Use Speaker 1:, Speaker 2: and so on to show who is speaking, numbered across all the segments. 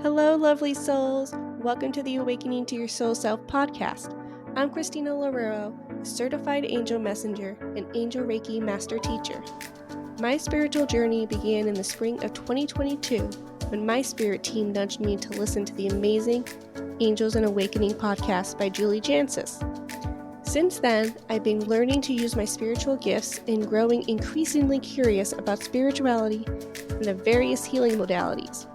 Speaker 1: Hello, lovely souls. Welcome to the Awakening to Your Soul Self podcast. I'm Cristina Loureiro, a certified angel messenger and angel Reiki master teacher. My spiritual journey began in the spring of 2022 when my spirit team nudged me to listen to the amazing Angels and Awakening podcast by Julie Jancis. Since then, I've been learning to use my spiritual gifts and growing increasingly curious about spirituality and the various healing modalities.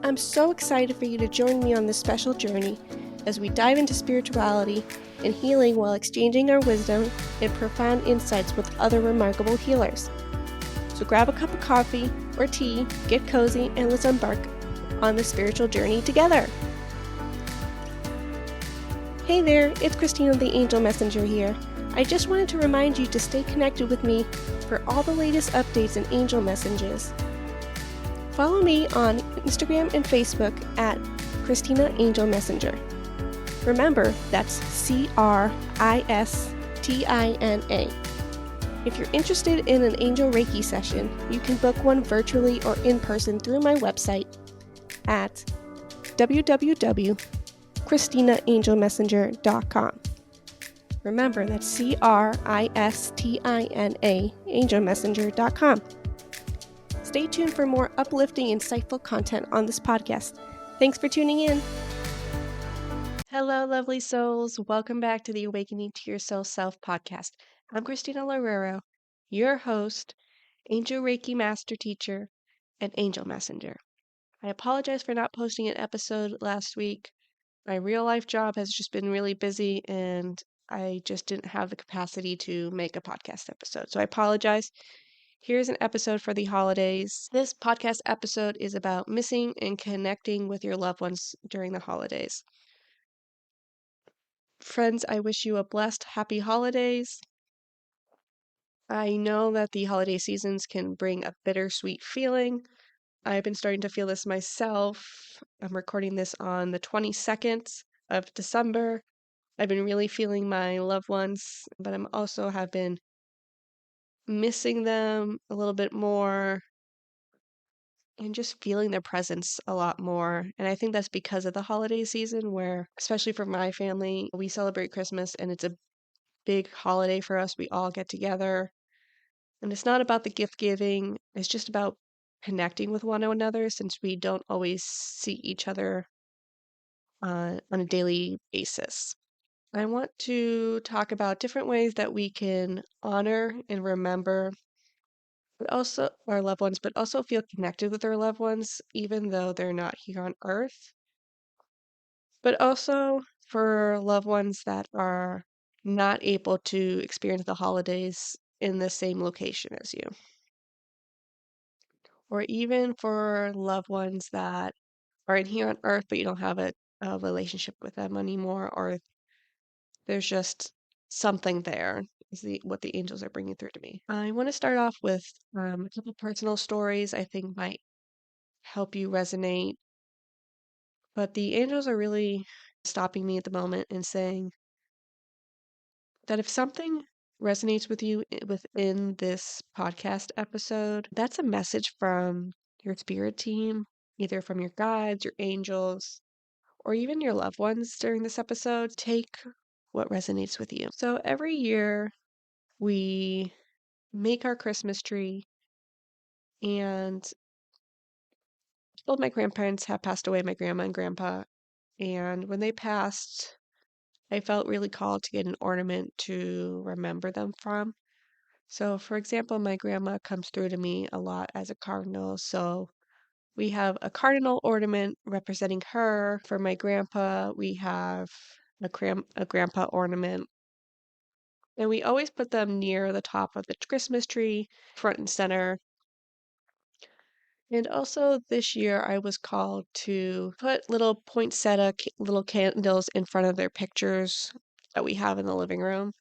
Speaker 1: I'm so excited for you to join me on this special journey as we dive into spirituality and healing while exchanging our wisdom and profound insights with other remarkable healers. So grab a cup of coffee or tea, get cozy, and let's embark on the spiritual journey together. Hey there, it's Cristina the Angel Messenger here. I just wanted to remind you to stay connected with me for all the latest updates and angel messages. Follow me on Instagram and Facebook at Cristina Angel Messenger. Remember, that's Cristina. If you're interested in an angel Reiki session, you can book one virtually or in person through my website at www.CristinaAngelMessenger.com. Remember, that's Cristina AngelMessenger.com. Stay tuned for more uplifting, insightful content on this podcast. Thanks for tuning in. Hello, lovely souls. Welcome back to the Awakening to Your Soul Self podcast. I'm Cristina Loureiro, your host, Angel Reiki Master Teacher, and Angel Messenger. I apologize for not posting an episode last week. My real life job has just been really busy and I just didn't have the capacity to make a podcast episode. So I apologize. Here's an episode for the holidays. This podcast episode is about missing and connecting with your loved ones during the holidays. Friends, I wish you a blessed, happy holidays. I know that the holiday seasons can bring a bittersweet feeling. I've been starting to feel this myself. I'm recording this on the 22nd of December. I've been really feeling my loved ones, but I'm also have been missing them a little bit more and just feeling their presence a lot more. And I think that's because of the holiday season where, especially for my family, we celebrate Christmas and it's a big holiday for us. We all get together. And it's not about the gift giving, it's just about connecting with one another since we don't always see each other on a daily basis. I want to talk about different ways that we can honor and remember but also our loved ones, but also feel connected with our loved ones, even though they're not here on earth. But also for loved ones that are not able to experience the holidays in the same location as you. Or even for loved ones that are in here on earth, but you don't have a relationship with them anymore, or there's just something there is what the angels are bringing through to me. I want to start off with a couple personal stories I think might help you resonate. But the angels are really stopping me at the moment and saying that if something resonates with you within this podcast episode, that's a message from your spirit team, either from your guides, your angels, or even your loved ones during this episode. Take what resonates with you. So every year we make our Christmas tree, and both my grandparents have passed away, my grandma and grandpa. And when they passed, I felt really called to get an ornament to remember them from. So, for example, my grandma comes through to me a lot as a cardinal. So, we have a cardinal ornament representing her. For my grandpa, we have a grandpa ornament. And we always put them near the top of the Christmas tree, front and center. And also this year, I was called to put little poinsettia little candles in front of their pictures that we have in the living room.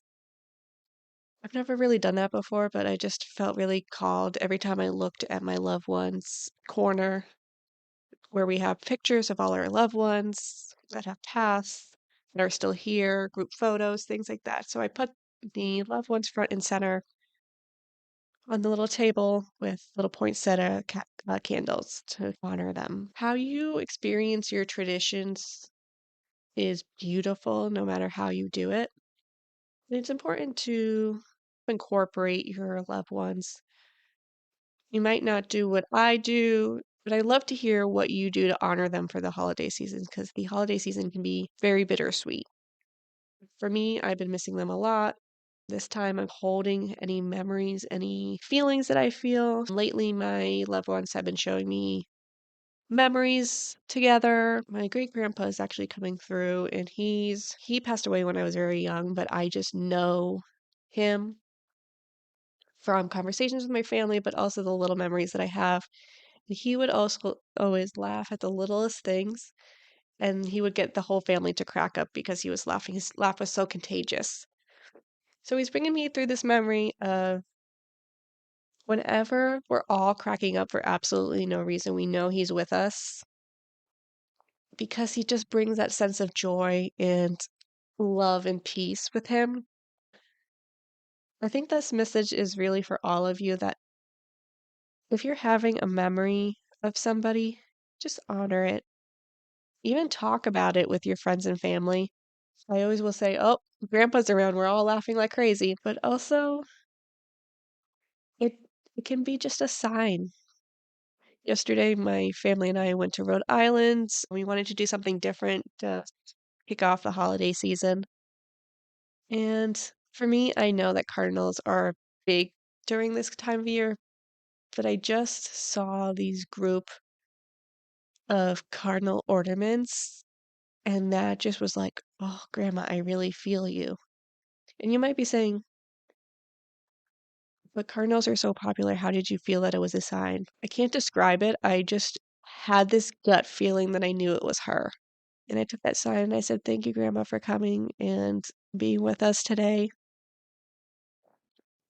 Speaker 1: I've never really done that before, but I just felt really called every time I looked at my loved ones' corner where we have pictures of all our loved ones that have passed, that are still here, group photos, things like that. So I put the loved ones front and center on the little table with little poinsettia candles to honor them. How you experience your traditions is beautiful no matter how you do it. And it's important to incorporate your loved ones. You might not do what I do, but I love to hear what you do to honor them for the holiday season because the holiday season can be very bittersweet. For me, I've been missing them a lot. This time I'm holding any memories, any feelings that I feel. Lately, my loved ones have been showing me memories together. My great grandpa is actually coming through and he passed away when I was very young, but I just know him from conversations with my family, but also the little memories that I have. He would also always laugh at the littlest things, and he would get the whole family to crack up because he was laughing. His laugh was so contagious. So he's bringing me through this memory of whenever we're all cracking up for absolutely no reason, we know he's with us because he just brings that sense of joy and love and peace with him. I think this message is really for all of you that if you're having a memory of somebody, just honor it. Even talk about it with your friends and family. I always will say, "Oh, grandpa's around. We're all laughing like crazy." But also, it it can be just a sign. Yesterday, my family and I went to Rhode Island. We wanted to do something different to kick off the holiday season. And for me, I know that cardinals are big during this time of year, but I just saw these group of cardinal ornaments, and that just was like, "Oh, Grandma, I really feel you." And you might be saying, "But cardinals are so popular. How did you feel that it was a sign?" I can't describe it. I just had this gut feeling that I knew it was her. And I took that sign and I said, "Thank you, Grandma, for coming and being with us today."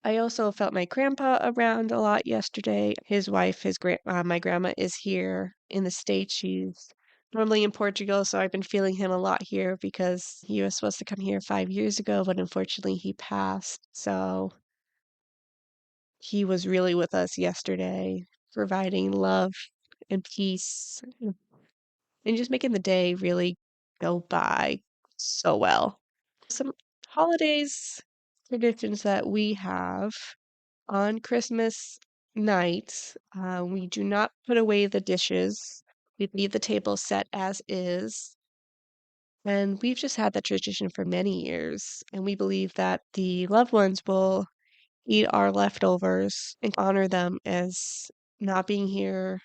Speaker 1: I also felt my grandpa around a lot yesterday. His wife, my grandma, is here in the States. She's normally in Portugal, so I've been feeling him a lot here because he was supposed to come here 5 years ago, but unfortunately he passed. So he was really with us yesterday, providing love and peace and just making the day really go by so well. Some holidays traditions that we have on Christmas night, we do not put away the dishes. We leave the table set as is. And we've just had that tradition for many years. And we believe that the loved ones will eat our leftovers and honor them as not being here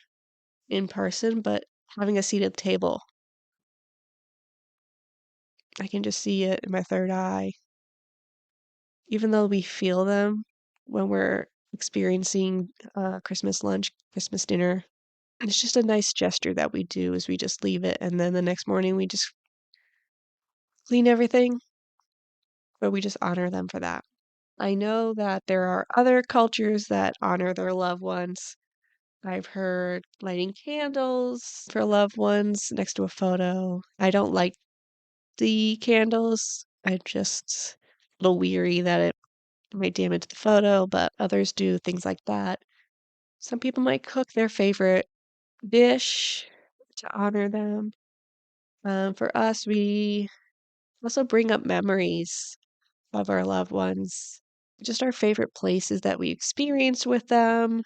Speaker 1: in person, but having a seat at the table. I can just see it in my third eye. Even though we feel them when we're experiencing Christmas lunch, Christmas dinner, it's just a nice gesture that we do is we just leave it and then the next morning we just clean everything, but we just honor them for that. I know that there are other cultures that honor their loved ones. I've heard lighting candles for loved ones next to a photo. I don't like the candles. I'm just a little weary that it might damage the photo, but others do things like that. Some people might cook their favorite dish to honor them. For us, we also bring up memories of our loved ones, just our favorite places that we experienced with them.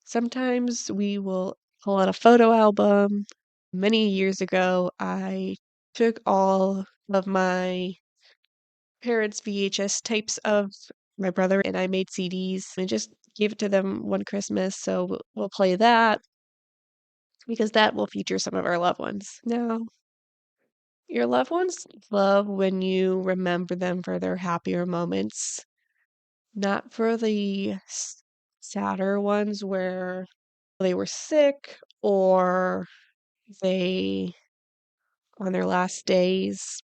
Speaker 1: Sometimes we will pull out a photo album. Many years ago, I took all of my parents' VHS tapes of my brother and I made CDs and just gave it to them one Christmas. So we'll play that because that will feature some of our loved ones. Now, your loved ones love when you remember them for their happier moments, not for the sadder ones where they were sick or they on their last days.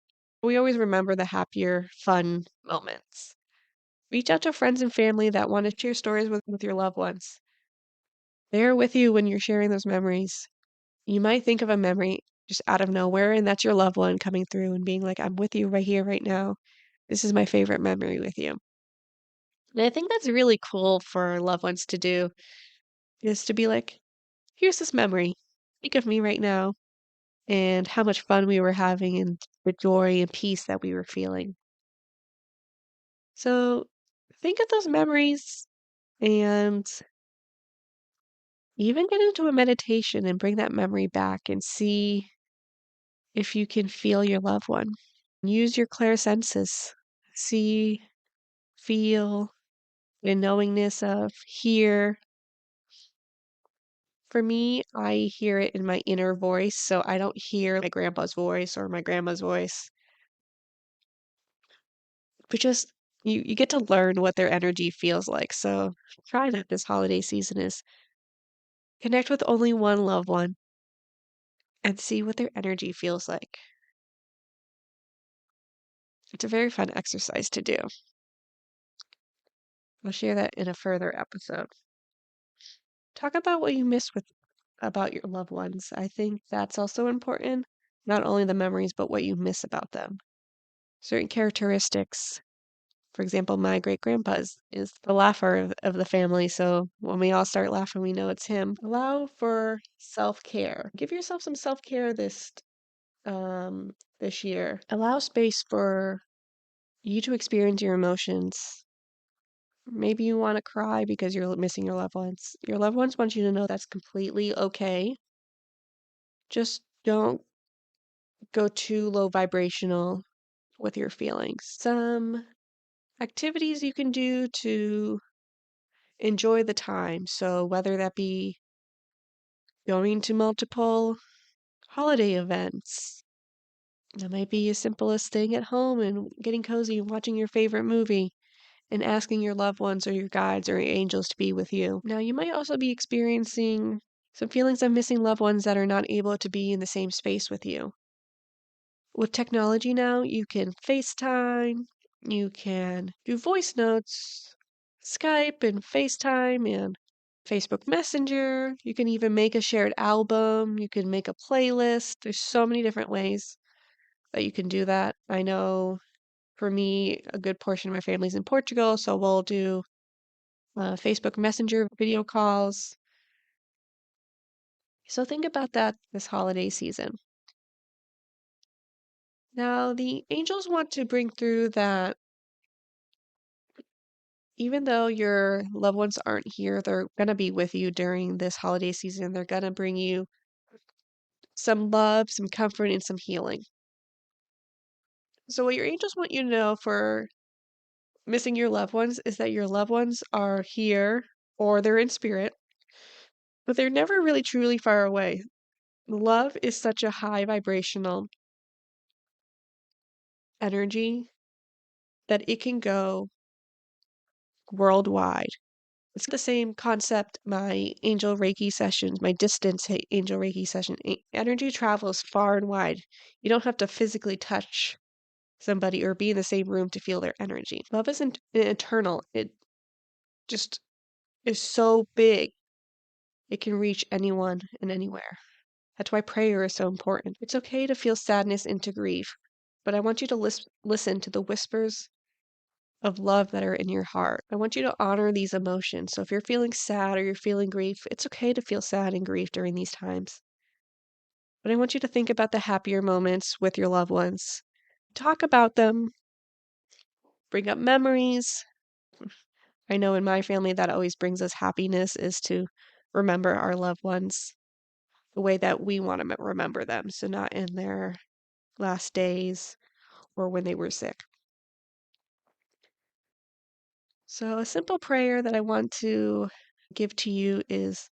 Speaker 1: We always remember the happier, fun moments. Reach out to friends and family that want to share stories with your loved ones. They're with you when you're sharing those memories. You might think of a memory just out of nowhere, and that's your loved one coming through and being like, I'm with you right here, right now. This is my favorite memory with you. And I think that's really cool for loved ones to do, is to be like, here's this memory. Think of me right now and how much fun we were having and the joy and peace that we were feeling. So think of those memories and even get into a meditation and bring that memory back and see if you can feel your loved one. Use your clear senses. See, feel, the knowingness of, hear. For me, I hear it in my inner voice, so I don't hear my grandpa's voice or my grandma's voice. But just you get to learn what their energy feels like. So try that this holiday season is connect with only one loved one and see what their energy feels like. It's a very fun exercise to do. I'll share that in a further episode. Talk about what you miss with about your loved ones. I think that's also important. Not only the memories, but what you miss about them. Certain characteristics. For example, my great grandpa's is the laugher of the family. So when we all start laughing, we know it's him. Allow for self-care. Give yourself some self-care this year. Allow space for you to experience your emotions. Maybe you want to cry because you're missing your loved ones. Your loved ones want you to know that's completely okay. Just don't go too low vibrational with your feelings. Some activities you can do to enjoy the time. So, whether that be going to multiple holiday events, that might be as simple as staying at home and getting cozy and watching your favorite movie and asking your loved ones or your guides or your angels to be with you. Now, you might also be experiencing some feelings of missing loved ones that are not able to be in the same space with you. With technology now, you can FaceTime, you can do voice notes, Skype and FaceTime and Facebook Messenger. You can even make a shared album. You can make a playlist. There's so many different ways that you can do that. I know for me, a good portion of my family's in Portugal, so we'll do Facebook Messenger video calls. So think about that this holiday season. Now, the angels want to bring through that even though your loved ones aren't here, they're going to be with you during this holiday season. They're going to bring you some love, some comfort, and some healing. So, what your angels want you to know for missing your loved ones is that your loved ones are here or they're in spirit, but they're never really truly far away. Love is such a high vibrational energy that it can go worldwide. It's the same concept my angel Reiki sessions, my angel Reiki session. Energy travels far and wide. You don't have to physically touch somebody or be in the same room to feel their energy. Love isn't eternal. It just is so big. It can reach anyone and anywhere. That's why prayer is so important. It's okay to feel sadness and to grieve, but I want you to listen to the whispers of love that are in your heart. I want you to honor these emotions. So if you're feeling sad or you're feeling grief, it's okay to feel sad and grief during these times. But I want you to think about the happier moments with your loved ones. Talk about them, bring up memories. I know in my family that always brings us happiness is to remember our loved ones the way that we want to remember them. So not in their last days or when they were sick. So a simple prayer that I want to give to you is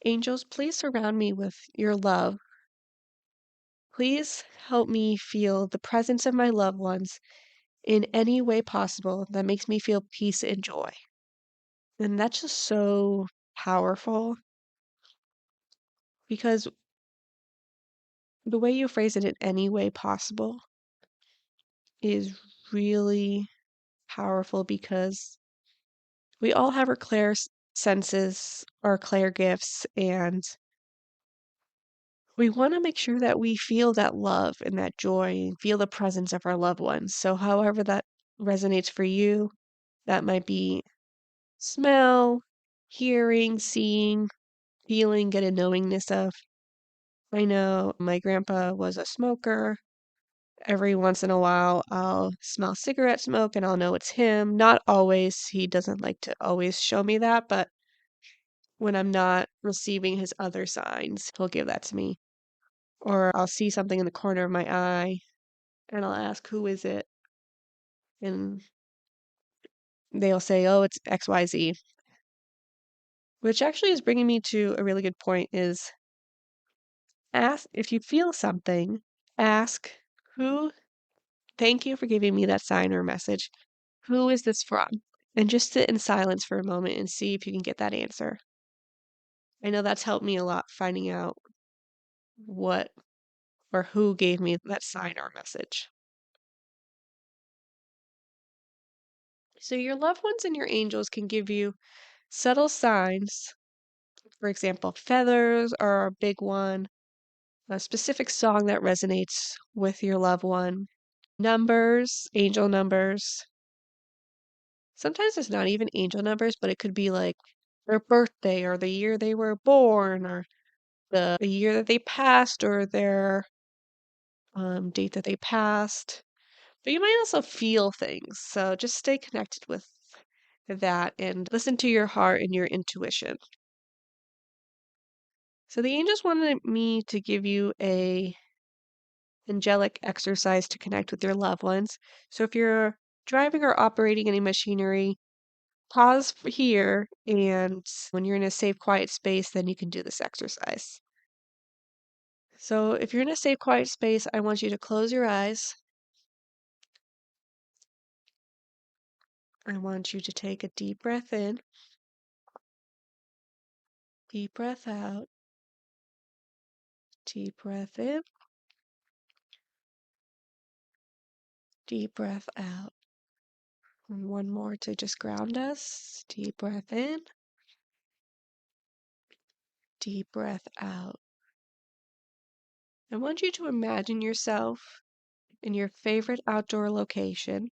Speaker 1: angels, please surround me with your love. Please help me feel the presence of my loved ones in any way possible that makes me feel peace and joy. And that's just so powerful because the way you phrase it in any way possible is really powerful because we all have our senses, our clair gifts, and we want to make sure that we feel that love and that joy and feel the presence of our loved ones. So, however that resonates for you, That might be smell, hearing, seeing, feeling, get a knowingness of. I know my grandpa was a smoker. Every once in a while, I'll smell cigarette smoke and I'll know it's him. Not always. He doesn't like to always show me that, but when I'm not receiving his other signs, he'll give that to me. Or I'll see something in the corner of my eye and I'll ask, who is it? And they'll say, oh, it's XYZ. Which actually is bringing me to a really good point is ask if you feel something, ask who, thank you for giving me that sign or message. Who is this from? And just sit in silence for a moment and see if you can get that answer. I know that's helped me a lot finding out what or who gave me that sign or message. So your loved ones and your angels can give you subtle signs. For example, feathers are a big one, a specific song that resonates with your loved one, numbers, angel numbers. Sometimes it's not even angel numbers, but it could be like their birthday or the year they were born or the year that they passed or their date that they passed. But you might also feel things. So just stay connected with that and listen to your heart and your intuition. So the angels wanted me to give you a angelic exercise to connect with your loved ones. So if you're driving or operating any machinery, pause here, and when you're in a safe, quiet space, then you can do this exercise. So if you're in a safe, quiet space, I want you to close your eyes. I want you to take a deep breath in, deep breath out, deep breath in, deep breath out. And one more to just ground us. Deep breath in, deep breath out. I want you to imagine yourself in your favorite outdoor location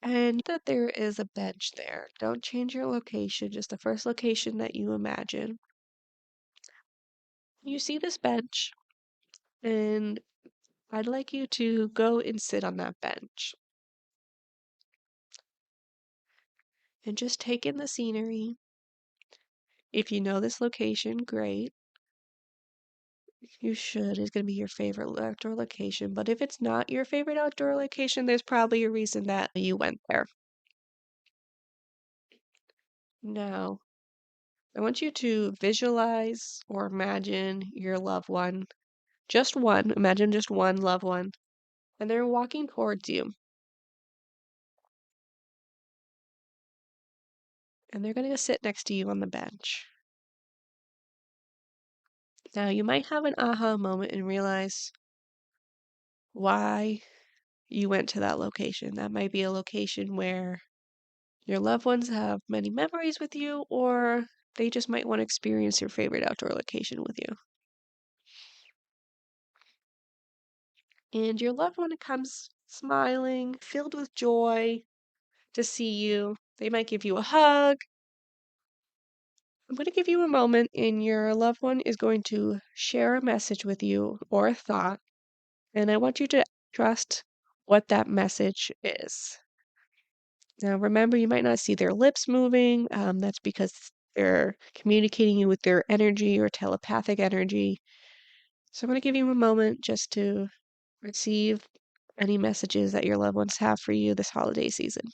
Speaker 1: and that there is a bench there. Don't change your location, just the first location that you imagine. You see this bench, and I'd like you to go and sit on that bench and just take in the scenery. If you know this location, great. You should. It's going to be your favorite outdoor location. But if it's not your favorite outdoor location, there's probably a reason that you went there. Now, I want you to visualize or imagine your loved one. Just one. Imagine just one loved one. And they're walking towards you. And they're going to sit next to you on the bench. Now, you might have an aha moment and realize why you went to that location. That might be a location where your loved ones have many memories with you, or they just might want to experience your favorite outdoor location with you. And your loved one comes smiling, filled with joy to see you. They might give you a hug. I'm going to give you a moment, and your loved one is going to share a message with you or a thought. And I want you to trust what that message is. Now, remember, you might not see their lips moving. That's because they're communicating you with their energy or telepathic energy. So I'm going to give you a moment just to receive any messages that your loved ones have for you this holiday season.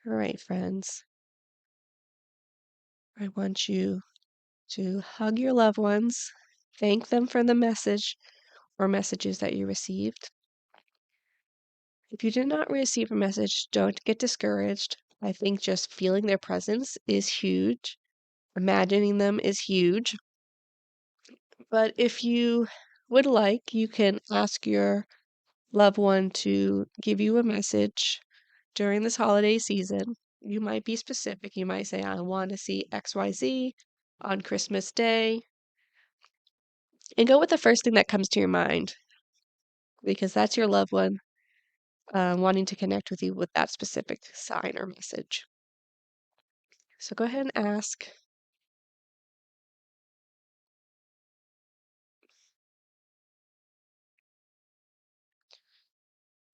Speaker 1: All right, friends. I want you to hug your loved ones, thank them for the message or messages that you received. If you did not receive a message, don't get discouraged. I think just feeling their presence is huge. Imagining them is huge. But if you would like, you can ask your loved one to give you a message during this holiday season. You might be specific. You might say, I want to see XYZ on Christmas Day. And go with the first thing that comes to your mind, because that's your loved one wanting to connect with you with that specific sign or message. So go ahead and ask.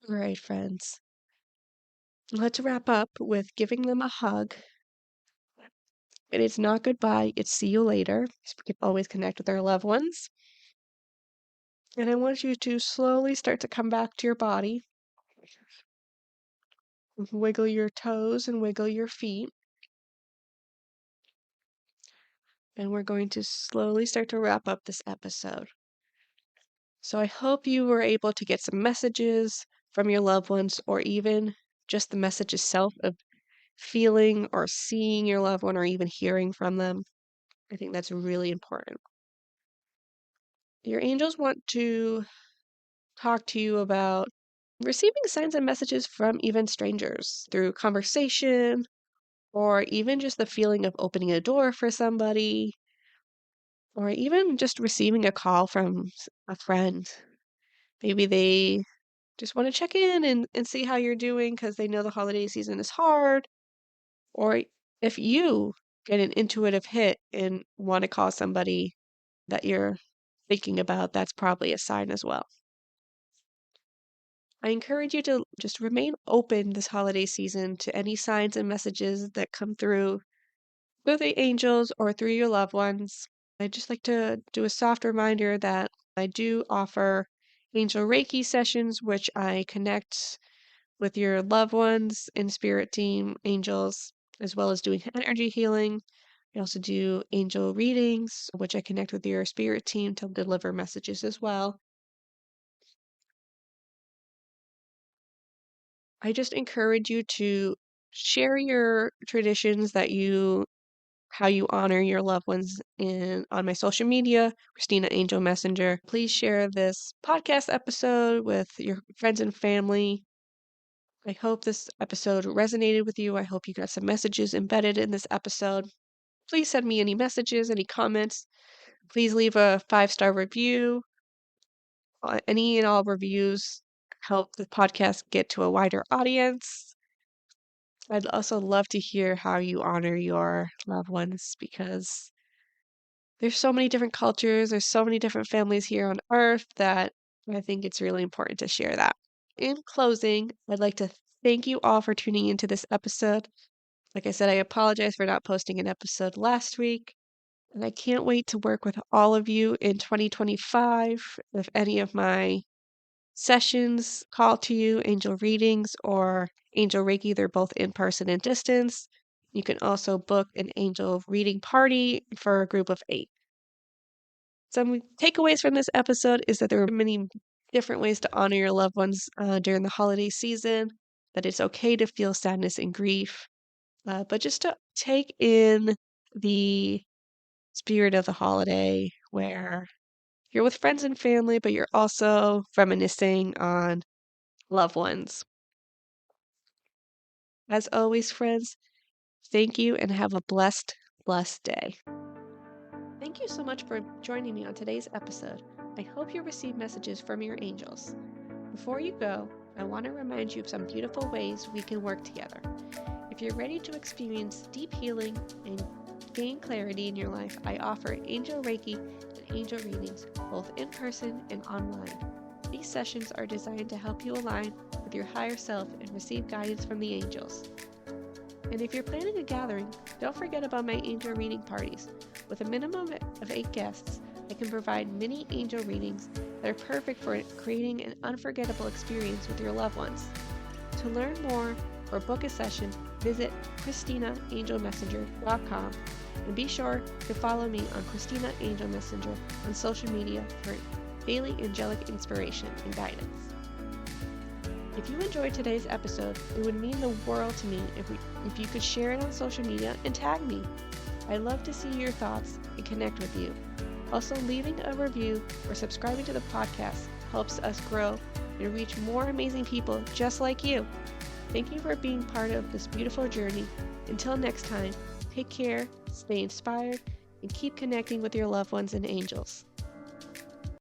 Speaker 1: All right, friends. Let's wrap up with giving them a hug. And it's not goodbye, it's see you later. We can always connect with our loved ones. And I want you to slowly start to come back to your body. Wiggle your toes and wiggle your feet. And we're going to slowly start to wrap up this episode. So I hope you were able to get some messages from your loved ones, or even just the message itself of feeling or seeing your loved one, or even hearing from them. I think that's really important. Your angels want to talk to you about receiving signs and messages from even strangers through conversation, or even just the feeling of opening a door for somebody, or even just receiving a call from a friend. Maybe they just want to check in and see how you're doing because they know the holiday season is hard. Or if you get an intuitive hit and want to call somebody that you're thinking about, that's probably a sign as well. I encourage you to just remain open this holiday season to any signs and messages that come through the angels or through your loved ones. I'd just like to do a soft reminder that I do offer angel Reiki sessions, which I connect with your loved ones and spirit team angels, as well as doing energy healing. I also do angel readings, which I connect with your spirit team to deliver messages as well. I just encourage you to share your traditions how you honor your loved ones on my social media, Cristina Angel Messenger. Please share this podcast episode with your friends and family. I hope this episode resonated with you. I hope you got some messages embedded in this episode. Please send me any messages, any comments. Please leave a 5-star review. Any and all reviews help the podcast get to a wider audience. I'd also love to hear how you honor your loved ones, because there's so many different cultures, there's so many different families here on Earth that I think it's really important to share that. In closing, I'd like to thank you all for tuning into this episode. Like I said, I apologize for not posting an episode last week, and I can't wait to work with all of you in 2025. If any of my sessions call to you, angel readings or angel Reiki, they're both in person and distance. You can also book an angel reading party for a group of 8. Some takeaways from this episode is that there are many different ways to honor your loved ones during the holiday season, that it's okay to feel sadness and grief, but just to take in the spirit of the holiday where you're with friends and family, but you're also reminiscing on loved ones. As always, friends, thank you and have a blessed, blessed day. Thank you so much for joining me on today's episode. I hope you receive messages from your angels. Before you go, I want to remind you of some beautiful ways we can work together. If you're ready to experience deep healing and gain clarity in your life, I offer angel Reiki and angel readings, both in person and online. These sessions are designed to help you align with your higher self and receive guidance from the angels. And if you're planning a gathering, don't forget about my angel reading parties. With a minimum of 8 guests, I can provide mini angel readings that are perfect for creating an unforgettable experience with your loved ones. To learn more or book a session, visit CristinaAngelMessenger.com, and be sure to follow me on Cristina Angel Messenger on social media for daily angelic inspiration and guidance. If you enjoyed today's episode, it would mean the world to me if you could share it on social media and tag me. I'd love to see your thoughts and connect with you. Also, leaving a review or subscribing to the podcast helps us grow and reach more amazing people just like you. Thank you for being part of this beautiful journey. Until next time, take care, stay inspired, and keep connecting with your loved ones and angels.